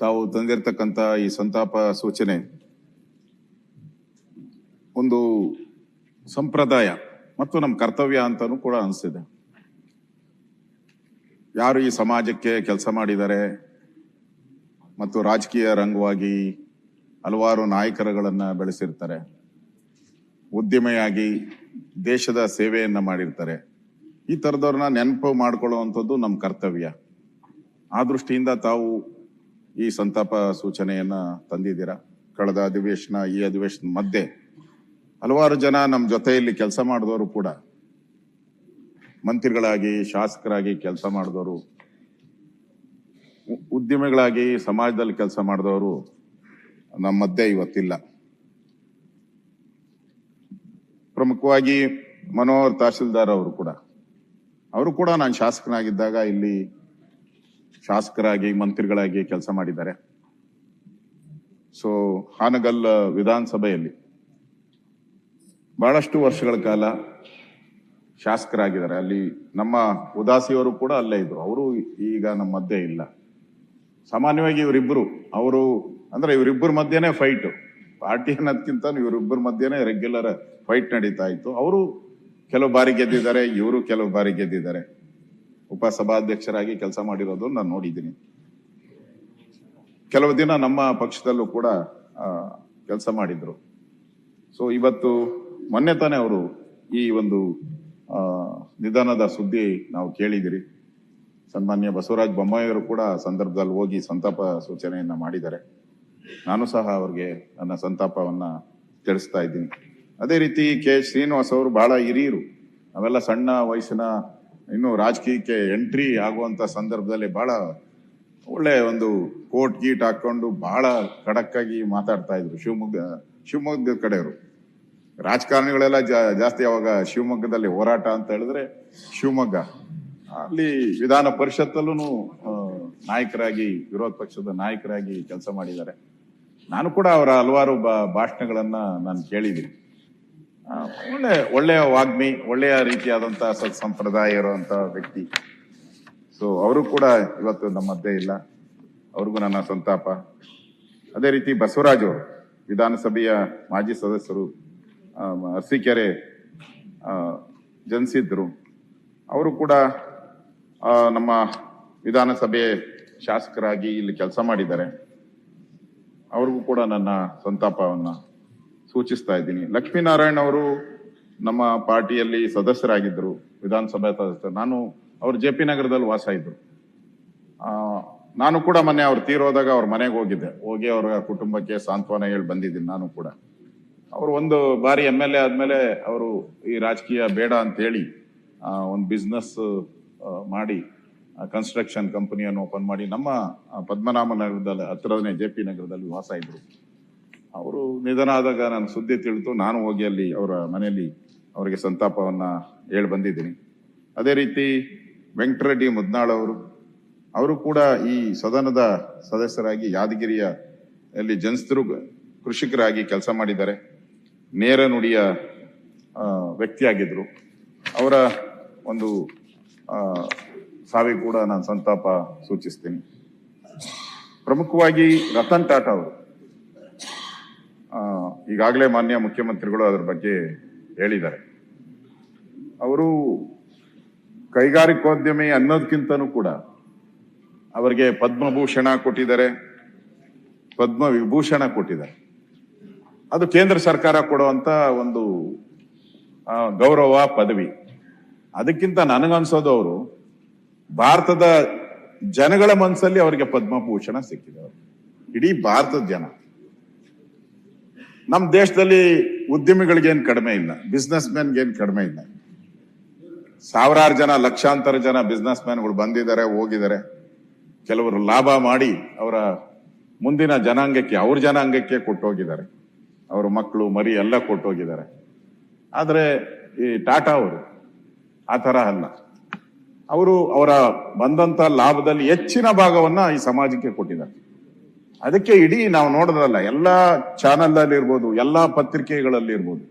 ತಾವು ತಂದಿರತಕ್ಕಂತ ಈ ಸಂತಾಪ ಸೂಚನೆ ಒಂದು ಸಂಪ್ರದಾಯ ಮತ್ತು ನಮ್ಮ ಕರ್ತವ್ಯ ಅಂತಾನೂ ಕೂಡ ಅನಿಸ್ತಿದೆ. ಯಾರು ಈ ಸಮಾಜಕ್ಕೆ ಕೆಲಸ ಮಾಡಿದ್ದಾರೆ ಮತ್ತು ರಾಜಕೀಯ ರಂಗವಾಗಿ ಹಲವಾರು ನಾಯಕರುಗಳನ್ನ ಬೆಳೆಸಿರ್ತಾರೆ, ಉದ್ಯಮಿಯಾಗಿ ದೇಶದ ಸೇವೆಯನ್ನ ಮಾಡಿರ್ತಾರೆ. ಈ ತರದವ್ರನ್ನ ನೆನಪು ಮಾಡ್ಕೊಳ್ಳುವಂಥದ್ದು ನಮ್ಮ ಕರ್ತವ್ಯ. ಆ ದೃಷ್ಟಿಯಿಂದ ತಾವು ಈ ಸಂತಾಪ ಸೂಚನೆಯನ್ನ ತಂದಿದ್ದೀರಾ. ಕಳೆದ ಅಧಿವೇಶನ, ಈ ಅಧಿವೇಶನ ಮಧ್ಯೆ ಹಲವಾರು ಜನ ನಮ್ಮ ಜೊತೆಯಲ್ಲಿ ಕೆಲಸ ಮಾಡಿದವರು ಕೂಡ, ಮಂತ್ರಿಗಳಾಗಿ ಶಾಸಕರಾಗಿ ಕೆಲಸ ಮಾಡಿದವರು, ಉದ್ಯಮಿಗಳಾಗಿ ಸಮಾಜದಲ್ಲಿ ಕೆಲಸ ಮಾಡಿದವರು ನಮ್ಮ ಮಧ್ಯೆ ಇವತ್ತಿಲ್ಲ. ಪ್ರಮುಖವಾಗಿ ಮನೋಹರ್ ತಹಶೀಲ್ದಾರ್ ಅವರು ಕೂಡ ನಾನು ಶಾಸಕನಾಗಿದ್ದಾಗ ಇಲ್ಲಿ ಶಾಸಕರಾಗಿ ಮಂತ್ರಿಗಳಾಗಿ ಕೆಲಸ ಮಾಡಿದ್ದಾರೆ. ಸೊ ಹಾನಗಲ್ ವಿಧಾನಸಭೆಯಲ್ಲಿ ಬಹಳಷ್ಟು ವರ್ಷಗಳ ಕಾಲ ಶಾಸಕರಾಗಿದ್ದಾರೆ. ಅಲ್ಲಿ ನಮ್ಮ ಉದಾಸಿಯವರು ಕೂಡ ಅಲ್ಲೇ ಇದ್ರು. ಅವರು ಈಗ ನಮ್ಮ ಮಧ್ಯೆ ಇಲ್ಲ. ಸಾಮಾನ್ಯವಾಗಿ ಇವರಿಬ್ಬರ ಮಧ್ಯೆನೇ ಫೈಟ್, ಪಾರ್ಟಿ ಅನ್ನೋದಕ್ಕಿಂತ ಇವರಿಬ್ಬರ ಮಧ್ಯೆನೇ ರೆಗ್ಯುಲರ್ ಫೈಟ್ ನಡೀತಾ ಇತ್ತು. ಅವರು ಕೆಲವು ಬಾರಿ ಗೆದ್ದಿದ್ದಾರೆ, ಇವರು ಕೆಲವು ಬಾರಿ ಗೆದ್ದಿದ್ದಾರೆ. ಉಪಸಭಾಧ್ಯಕ್ಷರಾಗಿ ಕೆಲಸ ಮಾಡಿರೋದು ನಾನು ನೋಡಿದ್ದೀನಿ. ಕೆಲವು ದಿನ ನಮ್ಮ ಪಕ್ಷದಲ್ಲೂ ಕೂಡ ಕೆಲಸ ಮಾಡಿದ್ರು. ಸೊ ಇವತ್ತು ಮೊನ್ನೆ ತಾನೇ ಅವರು ಈ ಒಂದು ನಿಧನದ ಸುದ್ದಿ ನಾವು ಕೇಳಿದಿರಿ. ಸನ್ಮಾನ್ಯ ಬಸವರಾಜ ಬೊಮ್ಮಾಯಿಯವರು ಕೂಡ ಸಂದರ್ಭದಲ್ಲಿ ಹೋಗಿ ಸಂತಾಪ ಸೂಚನೆಯನ್ನ ಮಾಡಿದ್ದಾರೆ. ನಾನು ಸಹ ಅವ್ರಿಗೆ ನನ್ನ ಸಂತಾಪವನ್ನ ತಿಳಿಸ್ತಾ ಇದ್ದೀನಿ. ಅದೇ ರೀತಿ ಕೆ ಶ್ರೀನಿವಾಸ್ ಅವರು ಬಹಳ ಹಿರಿಯರು. ನಾವೆಲ್ಲ ಸಣ್ಣ ವಯಸ್ಸಿನ ಇನ್ನು ರಾಜಕೀಯಕ್ಕೆ ಎಂಟ್ರಿ ಆಗುವಂತ ಸಂದರ್ಭದಲ್ಲಿ ಬಹಳ ಒಳ್ಳೆ ಒಂದು ಕೋಟ್ ಗೀಟ್ ಹಾಕೊಂಡು ಬಹಳ ಖಡಕ್ ಆಗಿ ಮಾತಾಡ್ತಾ ಇದ್ರು. ಶಿವಮೊಗ್ಗದ ಕಡೆಯವರು ರಾಜಕಾರಣಿಗಳೆಲ್ಲ ಜಾಸ್ತಿ ಅವಾಗ ಶಿವಮೊಗ್ಗದಲ್ಲಿ ಹೋರಾಟ ಅಂತ ಹೇಳಿದ್ರೆ ಶಿವಮೊಗ್ಗ, ಅಲ್ಲಿ ವಿಧಾನ ಪರಿಷತ್ತಲ್ಲೂ ನಾಯಕರಾಗಿ, ವಿರೋಧ ಪಕ್ಷದ ನಾಯಕರಾಗಿ ಕೆಲಸ ಮಾಡಿದ್ದಾರೆ. ನಾನು ಕೂಡ ಅವರ ಹಲವಾರು ಭಾಷಣಗಳನ್ನ ನಾನು ಕೇಳಿದ್ದೀನಿ. ಒಳ್ಳೆಯ ವಾಗ್ಮಿ, ಒಳ್ಳೆಯ ರೀತಿಯಾದಂತಹ ಸಂಪ್ರದಾಯ ಇರುವಂತ ವ್ಯಕ್ತಿ. ಸೊ ಅವರು ಕೂಡ ಇವತ್ತು ನಮ್ಮ ಮಧ್ಯೆ ಇಲ್ಲ. ಅವ್ರಿಗೂ ನನ್ನ ಸಂತಾಪ. ಅದೇ ರೀತಿ ಬಸವರಾಜ್ ಅವರು ವಿಧಾನಸಭೆಯ ಮಾಜಿ ಸದಸ್ಯರು, ಅರಸೀಕೆರೆ ಜನಿಸಿದ್ರು. ಅವರು ಕೂಡ ನಮ್ಮ ವಿಧಾನಸಭೆ ಶಾಸಕರಾಗಿ ಇಲ್ಲಿ ಕೆಲಸ ಮಾಡಿದ್ದಾರೆ. ಅವ್ರಿಗೂ ಕೂಡ ನನ್ನ ಸಂತಾಪವನ್ನ ಸೂಚಿಸ್ತಾ ಇದ್ದೀನಿ. ಲಕ್ಷ್ಮೀನಾರಾಯಣ್ ಅವರು ನಮ್ಮ ಪಾರ್ಟಿಯಲ್ಲಿ ಸದಸ್ಯರಾಗಿದ್ದರು, ವಿಧಾನಸಭಾ ಸದಸ್ಯರು. ಅವರು ಜೆ ಪಿ ನಗರದಲ್ಲಿ ವಾಸ ಇದ್ರು. ನಾನು ಕೂಡ ಮೊನ್ನೆ ಅವ್ರು ತೀರೋದಾಗ ಅವ್ರ ಮನೆಗೆ ಹೋಗಿ ಅವರ ಕುಟುಂಬಕ್ಕೆ ಸಾಂತ್ವನ ಹೇಳಿ ಬಂದಿದ್ದೀನಿ. ನಾನು ಕೂಡ ಅವರು ಒಂದು ಬಾರಿ MLA ಆದ್ಮೇಲೆ ಅವರು ಈ ರಾಜಕೀಯ ಬೇಡ ಅಂತ ಹೇಳಿ ಒಂದು ಬಿಸ್ನೆಸ್ ಮಾಡಿ ಕನ್ಸ್ಟ್ರಕ್ಷನ್ ಕಂಪನಿಯನ್ನು ಓಪನ್ ಮಾಡಿ ನಮ್ಮ ಪದ್ಮನಾಭ ನಗರದಲ್ಲಿ ಹತ್ತಿರನೇ JP ನಗರದಲ್ಲಿ ವಾಸ ಇದ್ರು. ಅವರು ನಿಧನ ಆದಾಗ ನಾನು ಸುದ್ದಿ ತಿಳಿದು ನಾನು ಹೋಗಿ ಅಲ್ಲಿ ಅವರ ಮನೆಯಲ್ಲಿ ಅವರಿಗೆ ಸಂತಾಪವನ್ನ ಹೇಳಿ ಬಂದಿದ್ದೀನಿ. ಅದೇ ರೀತಿ ವೆಂಕಟರೆಡ್ಡಿ ಮುದ್ನಾಳ್ ಅವರು ಕೂಡ ಈ ಸದನದ ಸದಸ್ಯರಾಗಿ ಯಾದಗಿರಿಯಲ್ಲಿ ಜನಿಸಿದ್ರು, ಕೃಷಿಕರಾಗಿ ಕೆಲಸ ಮಾಡಿದ್ದಾರೆ. ನೇರ ನುಡಿಯ ವ್ಯಕ್ತಿಯಾಗಿದ್ರು. ಅವರ ಒಂದು ಸಾವಿಗೆ ಕೂಡ ನಾನು ಸಂತಾಪ ಸೂಚಿಸ್ತೀನಿ. ಪ್ರಮುಖವಾಗಿ ರತನ್ ಟಾಟಾ ಅವರು, ಈಗಾಗಲೇ ಮಾನ್ಯ ಮುಖ್ಯಮಂತ್ರಿಗಳು ಅದರ ಬಗ್ಗೆ ಹೇಳಿದ್ದಾರೆ. ಅವರು ಕೈಗಾರಿಕೋದ್ಯಮಿ ಅನ್ನೋದಕ್ಕಿಂತನೂ ಕೂಡ ಅವರಿಗೆ ಪದ್ಮಭೂಷಣ ಕೊಟ್ಟಿದ್ದಾರೆ, ಪದ್ಮ ವಿಭೂಷಣ ಕೊಟ್ಟಿದ್ದಾರೆ. ಅದು ಕೇಂದ್ರ ಸರ್ಕಾರ ಕೊಡುವಂತ ಒಂದು ಗೌರವ ಪದವಿ. ಅದಕ್ಕಿಂತ ನನಗನ್ಸೋದು ಅವರು ಭಾರತದ ಜನಗಳ ಮನಸ್ಸಲ್ಲಿ ಅವರಿಗೆ ಪದ್ಮಭೂಷಣ ಸಿಕ್ಕಿದೆ. ಇಡೀ ಭಾರತದ ಜನ, ನಮ್ಮ ದೇಶದಲ್ಲಿ ಉದ್ಯಮಿಗಳಿಗೇನು ಕಡಿಮೆ ಇಲ್ಲ, ಬಿಸ್ನೆಸ್ ಮ್ಯಾನ್ಗೇನು ಕಡಿಮೆ ಇಲ್ಲ. ಸಾವಿರಾರು ಜನ, ಲಕ್ಷಾಂತರ ಜನ ಬಿಸ್ನೆಸ್ ಮ್ಯಾನ್ಗಳು ಬಂದಿದ್ದಾರೆ, ಹೋಗಿದ್ದಾರೆ. ಕೆಲವರು ಲಾಭ ಮಾಡಿ ಅವರ ಮುಂದಿನ ಜನಾಂಗಕ್ಕೆ, ಅವ್ರ ಜನಾಂಗಕ್ಕೆ ಕೊಟ್ಟೋಗಿದ್ದಾರೆ. ಅವ್ರ ಮಕ್ಕಳು ಮರಿ ಎಲ್ಲ ಕೊಟ್ಟೋಗಿದ್ದಾರೆ. ಆದ್ರೆ ಈ ಟಾಟಾ ಅವರು ಆ ತರ ಅಲ್ಲ. ಅವರು ಅವರ ಬಂದಂತ ಲಾಭದಲ್ಲಿ ಹೆಚ್ಚಿನ ಭಾಗವನ್ನ ಈ ಸಮಾಜಕ್ಕೆ ಕೊಟ್ಟಿದ್ದಾರೆ. ಅದಕ್ಕೆ ಇಡೀ ನಾವು ನೋಡೋದಲ್ಲ, ಎಲ್ಲಾ ಚಾನೆಲ್ ಅಲ್ಲಿ ಇರ್ಬೋದು, ಎಲ್ಲಾ ಪತ್ರಿಕೆಗಳಲ್ಲಿ ಇರ್ಬೋದು,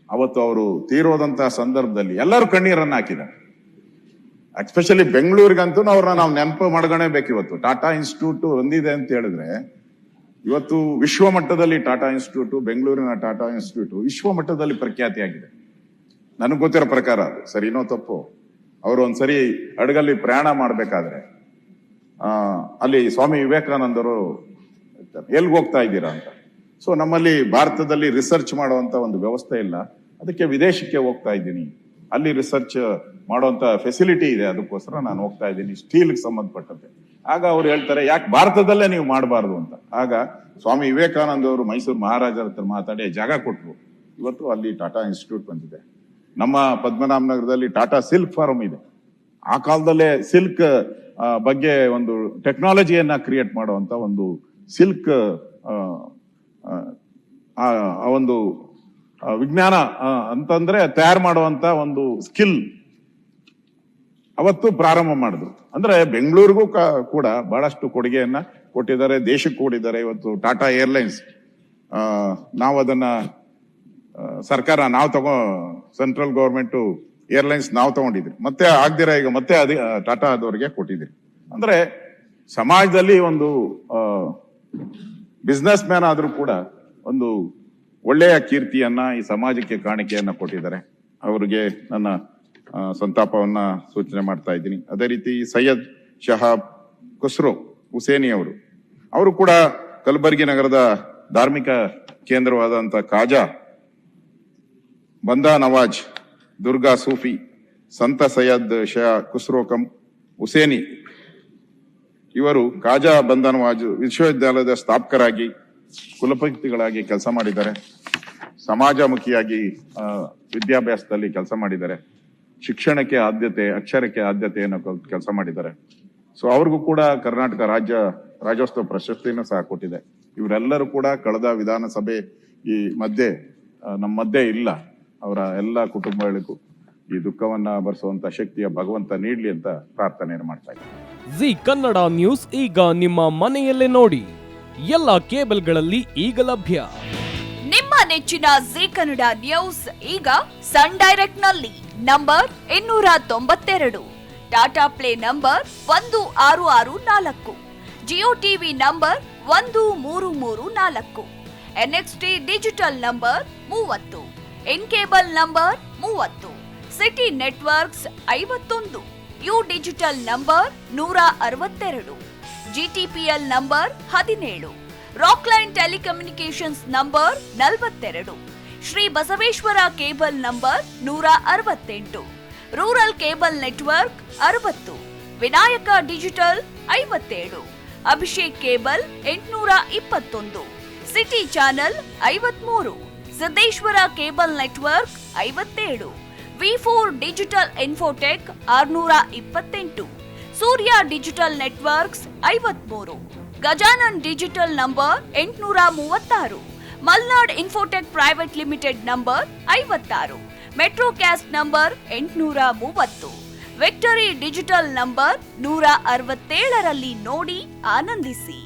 ಅವತ್ತು ಅವರು ತೀರೋದಂತಹ ಸಂದರ್ಭದಲ್ಲಿ ಎಲ್ಲರೂ ಕಣ್ಣೀರನ್ನ ಹಾಕಿದ್ದಾರೆ. ಎಸ್ಪೆಷಲಿ ಬೆಂಗಳೂರಿಗಂತೂ ಅವ್ರನ್ನ ನಾವು ನೆನಪು ಮಾಡ್ಕೊಳ್ಳೇಬೇಕು. ಇವತ್ತು ಟಾಟಾ ಇನ್ಸ್ಟಿಟ್ಯೂಟ್ ಒಂದಿದೆ ಅಂತ ಹೇಳಿದ್ರೆ, ಇವತ್ತು ವಿಶ್ವ ಮಟ್ಟದಲ್ಲಿ ಟಾಟಾ ಇನ್ಸ್ಟಿಟ್ಯೂಟ್, ಬೆಂಗಳೂರಿನ ಟಾಟಾ ಇನ್ಸ್ಟಿಟ್ಯೂಟ್ ವಿಶ್ವ ಮಟ್ಟದಲ್ಲಿ ಪ್ರಖ್ಯಾತಿಯಾಗಿದೆ. ನನಗೆ ಗೊತ್ತಿರೋ ಪ್ರಕಾರ, ಅದು ಸರಿನೋ ತಪ್ಪು, ಅವರು ಒಂದ್ಸರಿ ಹಡಗಲ್ಲಿ ಪ್ರಯಾಣ ಮಾಡ್ಬೇಕಾದ್ರೆ ಅಲ್ಲಿ ಸ್ವಾಮಿ ವಿವೇಕಾನಂದರು ಎಲ್ಗೆ ಹೋಗ್ತಾ ಇದ್ದೀರಾ ಅಂತ. ಸೊ ನಮ್ಮಲ್ಲಿ ಭಾರತದಲ್ಲಿ ರಿಸರ್ಚ್ ಮಾಡುವಂತ ಒಂದು ವ್ಯವಸ್ಥೆ ಇಲ್ಲ, ಅದಕ್ಕೆ ವಿದೇಶಕ್ಕೆ ಹೋಗ್ತಾ ಇದ್ದೀನಿ, ಅಲ್ಲಿ ರಿಸರ್ಚ್ ಮಾಡುವಂತ ಫೆಸಿಲಿಟಿ ಇದೆ, ಅದಕ್ಕೋಸ್ಕರ ನಾನು ಹೋಗ್ತಾ ಇದ್ದೀನಿ ಸ್ಟೀಲ್ಗೆ ಸಂಬಂಧಪಟ್ಟಂತೆ. ಆಗ ಅವ್ರು ಹೇಳ್ತಾರೆ, ಯಾಕೆ ಭಾರತದಲ್ಲೇ ನೀವು ಮಾಡಬಾರ್ದು ಅಂತ. ಆಗ ಸ್ವಾಮಿ ವಿವೇಕಾನಂದ ಅವರು ಮೈಸೂರು ಮಹಾರಾಜರ ಹತ್ರ ಮಾತಾಡಿ ಜಾಗ ಕೊಟ್ಟರು. ಇವತ್ತು ಅಲ್ಲಿ ಟಾಟಾ ಇನ್ಸ್ಟಿಟ್ಯೂಟ್ ಬಂದಿದೆ. ನಮ್ಮ ಪದ್ಮನಾಭನಗರದಲ್ಲಿ ಟಾಟಾ ಸಿಲ್ಕ್ ಫಾರ್ಮ್ ಇದೆ. ಆ ಕಾಲದಲ್ಲೇ ಸಿಲ್ಕ್ ಬಗ್ಗೆ ಒಂದು ಟೆಕ್ನಾಲಜಿಯನ್ನ ಕ್ರಿಯೇಟ್ ಮಾಡುವಂತ ಒಂದು ಸಿಲ್ಕ್ ಒಂದು ವಿಜ್ಞಾನ ಅಂತಂದ್ರೆ ತಯಾರು ಮಾಡುವಂತ ಒಂದು ಸ್ಕಿಲ್ ಅವತ್ತು ಪ್ರಾರಂಭ ಮಾಡಿದ್ರು. ಅಂದ್ರೆ ಬೆಂಗಳೂರಿಗೂ ಕೂಡ ಬಹಳಷ್ಟು ಕೊಡುಗೆಯನ್ನ ಕೊಟ್ಟಿದ್ದಾರೆ, ದೇಶಕ್ಕೆ ಕೊಟ್ಟಿದ್ದಾರೆ. ಇವತ್ತು ಟಾಟಾ ಏರ್ಲೈನ್ಸ್ ನಾವು ಅದನ್ನ ಸರ್ಕಾರ ಸೆಂಟ್ರಲ್ ಗವರ್ಮೆಂಟ್ ಏರ್ಲೈನ್ಸ್ ನಾವು ತಗೊಂಡಿದ್ರಿ, ಮತ್ತೆ ಆಗ್ದಿರ ಈಗ ಮತ್ತೆ ಟಾಟಾ ಆದವರಿಗೆ ಕೊಟ್ಟಿದ್ರಿ. ಅಂದ್ರೆ ಸಮಾಜದಲ್ಲಿ ಒಂದು ಬಿಸ್ನೆಸ್ ಮ್ಯಾನ್ ಆದ್ರೂ ಕೂಡ ಒಂದು ಒಳ್ಳೆಯ ಕೀರ್ತಿಯನ್ನ ಈ ಸಮಾಜಕ್ಕೆ ಕಾಣಿಕೆಯನ್ನ ಕೊಟ್ಟಿದ್ದಾರೆ. ಅವರಿಗೆ ನನ್ನ ಸಂತಾಪವನ್ನ ಸೂಚನೆ ಮಾಡ್ತಾ ಇದ್ದೀನಿ. ಅದೇ ರೀತಿ ಸೈಯದ್ ಶಹಾಬ್ ಖುಸ್ರೋ ಹುಸೇನಿ ಅವರು ಕೂಡ ಕಲಬುರಗಿ ನಗರದ ಧಾರ್ಮಿಕ ಕೇಂದ್ರವಾದಂತ ಖಾಜಾ ಬಂದಾ ನವಾಜ್ ದುರ್ಗಾ ಸೂಫಿ ಸಂತ ಸೈಯದ್ ಶಾ ಖುಸ್ರೋಕಂ ಹುಸೇನಿ ಇವರು ಖಾಜಾ ಬಂದಾ ನವಾಜ್ ವಿಶ್ವವಿದ್ಯಾಲಯದ ಸ್ಥಾಪಕರಾಗಿ ಕುಲಪತಿಗಳಾಗಿ ಕೆಲಸ ಮಾಡಿದ್ದಾರೆ. ಸಮಾಜಮುಖಿಯಾಗಿ ವಿದ್ಯಾಭ್ಯಾಸದಲ್ಲಿ ಕೆಲಸ ಮಾಡಿದ್ದಾರೆ. ಶಿಕ್ಷಣಕ್ಕೆ ಆದ್ಯತೆ, ಅಕ್ಷರಕ್ಕೆ ಆದ್ಯತೆಯನ್ನು ಕೆಲಸ ಮಾಡಿದ್ದಾರೆ. ಸೊ ಅವ್ರಿಗೂ ಕೂಡ ಕರ್ನಾಟಕ ರಾಜ್ಯೋತ್ಸವ ಪ್ರಶಸ್ತಿಯನ್ನು ಸಹ ಕೊಟ್ಟಿದೆ. ಇವರೆಲ್ಲರೂ ಕೂಡ ಕಳೆದ ವಿಧಾನಸಭೆ ಈ ನಮ್ಮ ಮಧ್ಯೆ ಇಲ್ಲ. ಅವರ ಎಲ್ಲ ಕುಟುಂಬಗಳಿಗೂ ಈ ದುಃಖವನ್ನ ಭರಿಸುವಂತ ಶಕ್ತಿಯ ಭಗವಂತ ನೀಡ್ಲಿ ಅಂತ ಪ್ರಾರ್ಥನೆಯನ್ನು ಮಾಡ್ತಾ ಇದ್ದೀನಿ. ಜಿ ಕನ್ನಡ ನ್ಯೂಸ್ ಈಗ ನಿಮ್ಮ ಮನೆಯಲ್ಲೇ ನೋಡಿ. ಎಲ್ಲ ಕೇಬಲ್ಗಳಲ್ಲಿ ಈಗ ಲಭ್ಯ. ನಿಮ್ಮ ನೆಚ್ಚಿನ ಜಿ ಕನ್ನಡ ನ್ಯೂಸ್ ಈಗ ಸನ್ ಡೈರೆಕ್ಟ್ ನಲ್ಲಿ number 292, Tata play number 1664, Jio TV number 1334, NXT digital number 30, in cable number 30, city networks 51, U digital number 162, GTPL number 17, Rockline telecommunications number 42, Shri Basaveshwara cable number 168, rural cable network 60, Vinayaka digital 57, Abhishek cable 821, city channel 53, Siddeshwara cable network 57, V4 digital Infotech 628, Surya digital networks 53, Gajanan digital number 836, Malnad Infotech private limited number 56, Metrocast number 830, victory digital number 167ರಲ್ಲಿ ನೋಡಿ ಆನಂದಿಸಿ.